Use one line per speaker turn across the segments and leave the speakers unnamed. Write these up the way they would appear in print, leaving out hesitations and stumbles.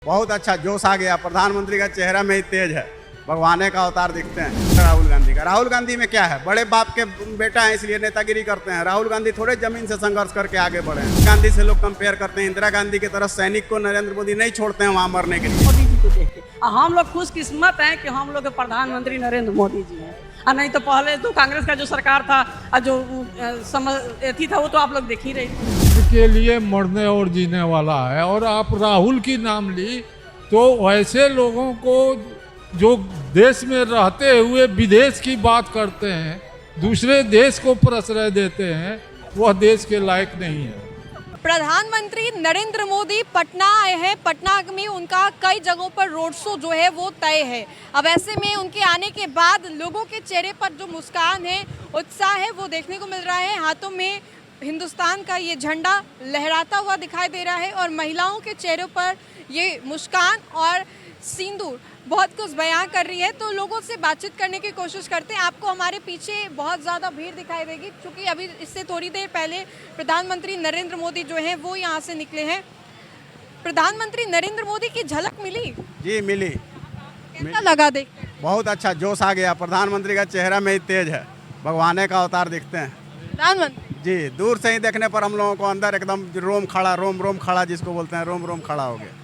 बहुत अच्छा जोश आ गया। प्रधानमंत्री का चेहरा में ही तेज है, भगवान का अवतार दिखते हैं। राहुल गांधी का, राहुल गांधी में क्या है, बड़े बाप के बेटा है इसलिए नेतागिरी करते हैं। राहुल गांधी थोड़े जमीन से संघर्ष करके आगे बढ़े हैं। गांधी से लोग कंपेयर करते हैं। इंदिरा गांधी की तरह सैनिक को नरेंद्र मोदी नहीं छोड़ते हैं वहां मरने के लिए।
मोदी जी को देख के हम लोग खुशकिस्मत हैं कि हम लोग के प्रधानमंत्री नरेंद्र मोदी जी हैं। और नहीं तो पहले तो कांग्रेस का जो सरकार था, जो एथी था, वो तो आप लोग देख ही रहे थे।
के लिए मरने और जीने वाला है। और आप राहुल की नाम ली तो ऐसे लोगों को जो देश में रहते हुए विदेश की बात करते हैं, दूसरे देश को प्रश्रय देते हैं, वह देश के लायक नहीं है।
प्रधानमंत्री नरेंद्र मोदी पटना आए हैं। पटना में उनका कई जगहों पर रोड शो जो है वो तय है। अब ऐसे में उनके आने के बाद लोगों के चेहरे पर जो मुस्कान है, उत्साह है, वो देखने को मिल रहा है। हाथों में हिंदुस्तान का ये झंडा लहराता हुआ दिखाई दे रहा है और महिलाओं के चेहरों पर ये मुस्कान और सिंदूर बहुत कुछ बयां कर रही है। तो लोगों से बातचीत करने की कोशिश करते हैं। आपको हमारे पीछे बहुत ज़्यादा भीड़ दिखाई देगी, क्योंकि अभी इससे थोड़ी देर पहले प्रधानमंत्री नरेंद्र मोदी जो हैं वो यहाँ से निकले हैं। प्रधानमंत्री नरेंद्र मोदी की झलक मिली?
जी मिली।
कैसा लगा देख?
बहुत अच्छा जोश आ गया। प्रधानमंत्री का चेहरा में ही तेज है, भगवान का अवतार दिखते हैं।
प्रधानमंत्री
जी दूर से ही देखने पर हम लोगों को अंदर एकदम रोम खड़ा, जिसको बोलते हैं रोम खड़ा हो गया।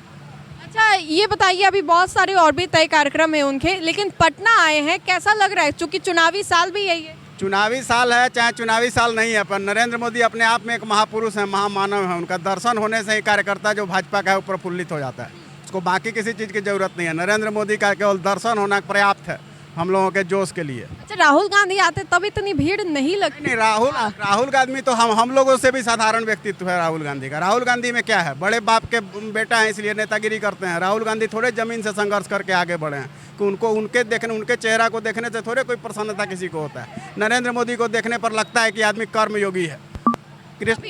अच्छा, ये बताइए, अभी बहुत सारे और भी तय कार्यक्रम है उनके, लेकिन पटना आए हैं, कैसा लग रहा है? क्योंकि चुनावी साल भी यही है।
चुनावी साल है चाहे चुनावी साल नहीं है, पर नरेंद्र मोदी अपने आप में एक महापुरुष है, महामानव है। उनका दर्शन होने से ही कार्यकर्ता जो भाजपा का है वो प्रफुल्लित हो जाता है। उसको बाकी किसी चीज़ की जरूरत नहीं है। नरेंद्र मोदी का केवल दर्शन होना पर्याप्त है हम लोगों के जोश के लिए।
अच्छा, राहुल गांधी आते तब इतनी भीड़ नहीं लगती?
नहीं, राहुल गांधी तो हम लोगों से भी साधारण व्यक्तित्व है राहुल गांधी का। राहुल गांधी में क्या है, बड़े बाप के बेटा है इसलिए नेतागिरी करते हैं। राहुल गांधी थोड़े जमीन से संघर्ष करके आगे बढ़े हैं कि उनके चेहरा को देखने से थोड़े कोई प्रसन्नता किसी को होता है। नरेंद्र मोदी को देखने पर लगता है कि आदमी कर्मयोगी है।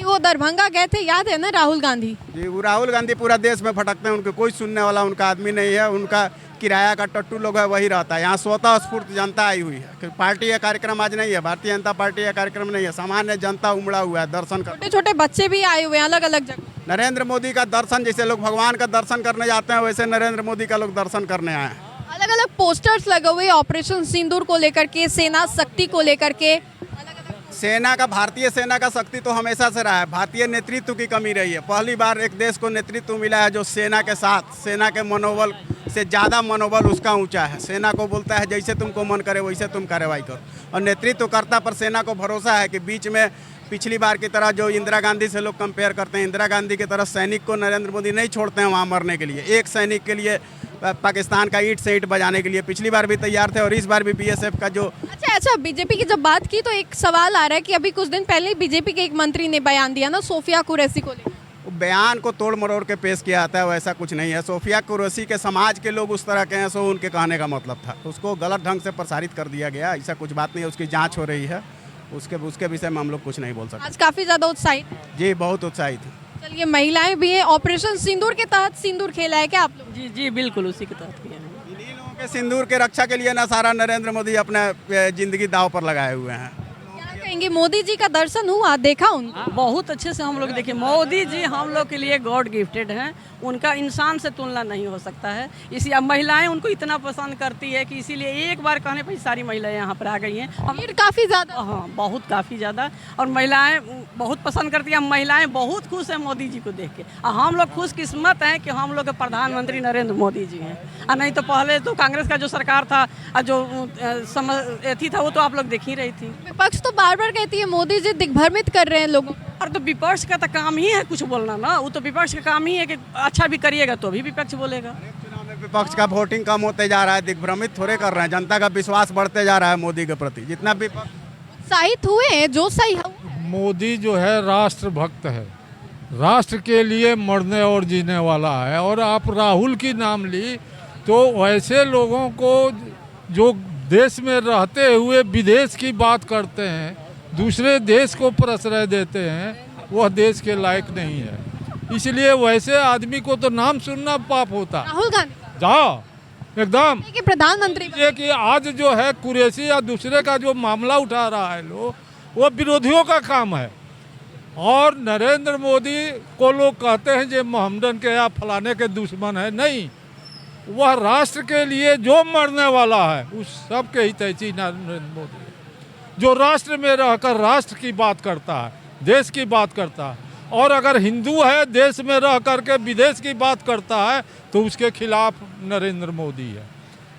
वो दरभंगा गए थे, याद है ना राहुल गांधी?
जी, वो राहुल गांधी पूरा देश में भटकते हैं, उनके कोई सुनने वाला उनका आदमी नहीं है। उनका किराया का टट्टू लोग है वही रहता है। यहाँ स्वतः स्फूर्त जनता आई हुई है कि पार्टी का कार्यक्रम आज नहीं है, भारतीय जनता पार्टी का कार्यक्रम नहीं है, सामान्य जनता उमड़ा हुआ है दर्शन कर।
छोटे छोटे बच्चे भी आए हुए हैं अलग अलग जगह।
नरेंद्र मोदी का दर्शन, जैसे लोग भगवान का दर्शन करने जाते हैं, वैसे नरेंद्र मोदी का लोग दर्शन करने आए हैं।
अलग अलग पोस्टर्स लगे हुए ऑपरेशन सिंदूर को लेकर के, सेना शक्ति को लेकर के।
सेना का, भारतीय सेना का शक्ति तो हमेशा से रहा है। भारतीय नेतृत्व की कमी रही है। पहली बार एक देश को नेतृत्व मिला है जो सेना के साथ, सेना के मनोबल से ज़्यादा मनोबल उसका ऊंचा है। सेना को बोलता है जैसे तुमको मन करे वैसे तुम कार्रवाई करो, और नेतृत्वकर्ता पर सेना को भरोसा है कि बीच में पिछली बार की तरह जो इंदिरा गांधी से लोग कंपेयर करते हैं, इंदिरा गांधी की तरह सैनिक को नरेंद्र मोदी नहीं छोड़ते हैं वहाँ मरने के लिए। एक सैनिक के लिए पाकिस्तान का ईंट से ईंट बजाने के लिए पिछली बार भी तैयार थे, और इस बार भी बीएसएफ का जो।
अच्छा, बीजेपी की जब बात की तो एक सवाल आ रहा है कि अभी कुछ दिन पहले बीजेपी के एक मंत्री ने बयान दिया ना सोफिया कुरैशी को लेकर।
बयान को तोड़ मरोड़ के पेश किया जाता है, वैसा कुछ नहीं है। सोफिया कुरैशी के समाज के लोग उस तरह के हैं, सो उनके कहने का मतलब था। उसको गलत ढंग से प्रसारित कर दिया गया, ऐसा कुछ बात नहीं है। उसकी जांच हो रही है, उसके विषय में हम लोग कुछ नहीं बोल सकते।
आज काफी ज्यादा उत्साहित?
जी बहुत उत्साहित है।
चलिए, महिलाएं भी है। ऑपरेशन सिंदूर के तहत सिंदूर खेला है क्या आप लोग?
जी जी बिल्कुल उसी के तहत किया है।
इन्हीं लोगों के सिंदूर के रक्षा के लिए ना सारा नरेंद्र मोदी अपना जिंदगी दांव पर लगाए हुए हैं।
क्या कहेंगे, मोदी जी का दर्शन हुआ, देखा उनको?
बहुत अच्छे से हम लोग देखिए, मोदी जी हम लोग के लिए गॉड गिफ्टेड हैं। उनका इंसान से तुलना नहीं हो सकता है। इसी अब महिलाएं उनको इतना पसंद करती है कि इसीलिए एक बार कहने पर सारी महिलाएं यहाँ पर आ गई हैं।
भीड़ काफी ज्यादा?
हाँ, बहुत काफ़ी ज़्यादा, और महिलाएं बहुत पसंद करती हैं। महिलाएं बहुत खुश हैं मोदी जी को देख के। और हम लोग खुशकिस्मत हैं कि हम लोग के प्रधानमंत्री नरेंद्र मोदी जी हैं। और नहीं तो पहले तो कांग्रेस का जो सरकार था, जो एथी था, वो तो आप लोग देख ही रही थी।
विपक्ष तो बार बार कहती है मोदी जी दिग्भ्रमित कर रहे हैं लोगों को।
और तो विपक्ष का तो काम ही है कुछ बोलना ना, वो तो विपक्ष का काम ही है कि अच्छा भी करिएगा तो भी विपक्ष बोलेगा।
चुनाव में विपक्ष का वोटिंग कम होते जा रहा है, दिग्भ्रमित थोड़े कर रहे हैं। जनता का विश्वास बढ़ते जा रहा है मोदी के प्रति। जितना विपक्ष
उत्साहित हुए हैं, जो सही है।
मोदी जो है राष्ट्रभक्त है, राष्ट्र के लिए मरने और जीने वाला है। और आप राहुल की नाम ली तो ऐसे लोगों को जो देश में रहते हुए विदेश की बात करते हैं, दूसरे देश को प्रश्रय देते हैं, वह देश के लायक नहीं है। इसलिए वैसे आदमी को तो नाम सुनना पाप होता।
राहुल गांधी
जाओ एकदम
कि प्रधानमंत्री
ये कि आज जो है कुरैशी या दूसरे का जो मामला उठा रहा है लोग, वो विरोधियों का काम है। और नरेंद्र मोदी को लोग कहते हैं जो मोहम्मदन के या फलाने के दुश्मन है, नहीं, वह राष्ट्र के लिए जो मरने वाला है उस सब के हितैषी नरेंद्र मोदी है, जो राष्ट्र में रहकर राष्ट्र की बात करता है, देश की बात करता है। और अगर हिंदू है, देश में रह करके विदेश की बात करता है, तो उसके खिलाफ नरेंद्र मोदी है।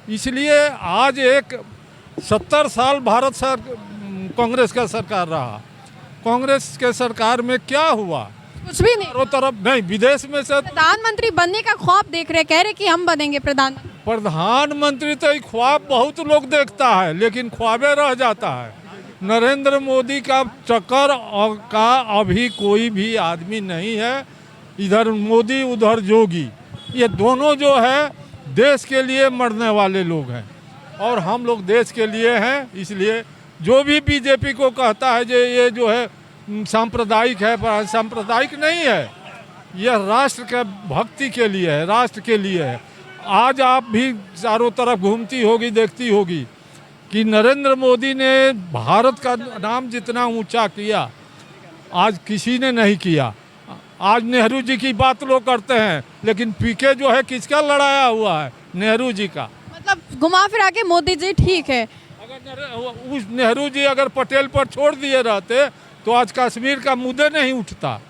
इसलिए आज एक 70 साल भारत कांग्रेस का सरकार रहा, कांग्रेस के सरकार में क्या हुआ?
कुछ भी नहीं।
चारों तरफ नहीं, विदेश में से
प्रधानमंत्री बनने का ख्वाब देख रहे, कह रहे कि हम बनेंगे
प्रधानमंत्री तो एक ख्वाब बहुत लोग देखता है, लेकिन ख्वाबे रह जाता है। नरेंद्र मोदी का चक्कर का अभी कोई भी आदमी नहीं है, इधर मोदी उधर जोगी, ये दोनों जो है देश के लिए मरने वाले लोग हैं और हम लोग देश के लिए हैं। इसलिए जो भी बीजेपी को कहता है जो ये जो है सांप्रदायिक है, पर सांप्रदायिक नहीं है, यह राष्ट्र के भक्ति के लिए है, राष्ट्र के लिए है। आज आप भी चारों तरफ घूमती होगी, देखती होगी कि नरेंद्र मोदी ने भारत का नाम जितना ऊंचा किया आज किसी ने नहीं किया। आज नेहरू जी की बात लोग करते हैं, लेकिन पीके जो है किसका लड़ाया हुआ है? नेहरू जी का।
मतलब घुमा फिरा के मोदी जी ठीक है।
अगर उस नेहरू जी अगर पटेल पर छोड़ दिए रहते तो आज कश्मीर का मुद्दे नहीं उठता।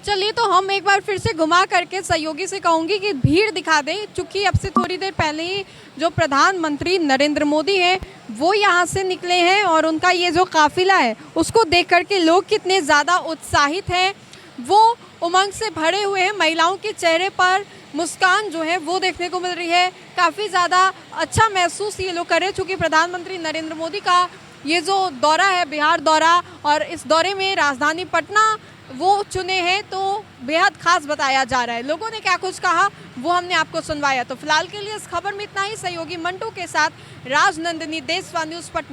चलिए, तो हम एक बार फिर से घुमा करके सहयोगी से कहूंगी कि भीड़ दिखा दें, क्योंकि अब से थोड़ी देर पहले ही जो प्रधानमंत्री नरेंद्र मोदी हैं वो यहाँ से निकले हैं और उनका ये जो काफिला है उसको देख करके लोग कितने ज़्यादा उत्साहित हैं, वो उमंग से भरे हुए हैं। महिलाओं के चेहरे पर मुस्कान जो है वो देखने को मिल रही है। काफ़ी ज़्यादा अच्छा महसूस ये लोग कर रहे हैं, चूँकि प्रधानमंत्री नरेंद्र मोदी का ये जो दौरा है, बिहार दौरा, और इस दौरे में राजधानी पटना वो चुने हैं, तो बेहद खास बताया जा रहा है। लोगों ने क्या कुछ कहा वो हमने आपको सुनवाया। तो फिलहाल के लिए इस खबर में इतना ही। सहयोगी मंटू के साथ राजनंदिनी, देशवा न्यूज़, पटना।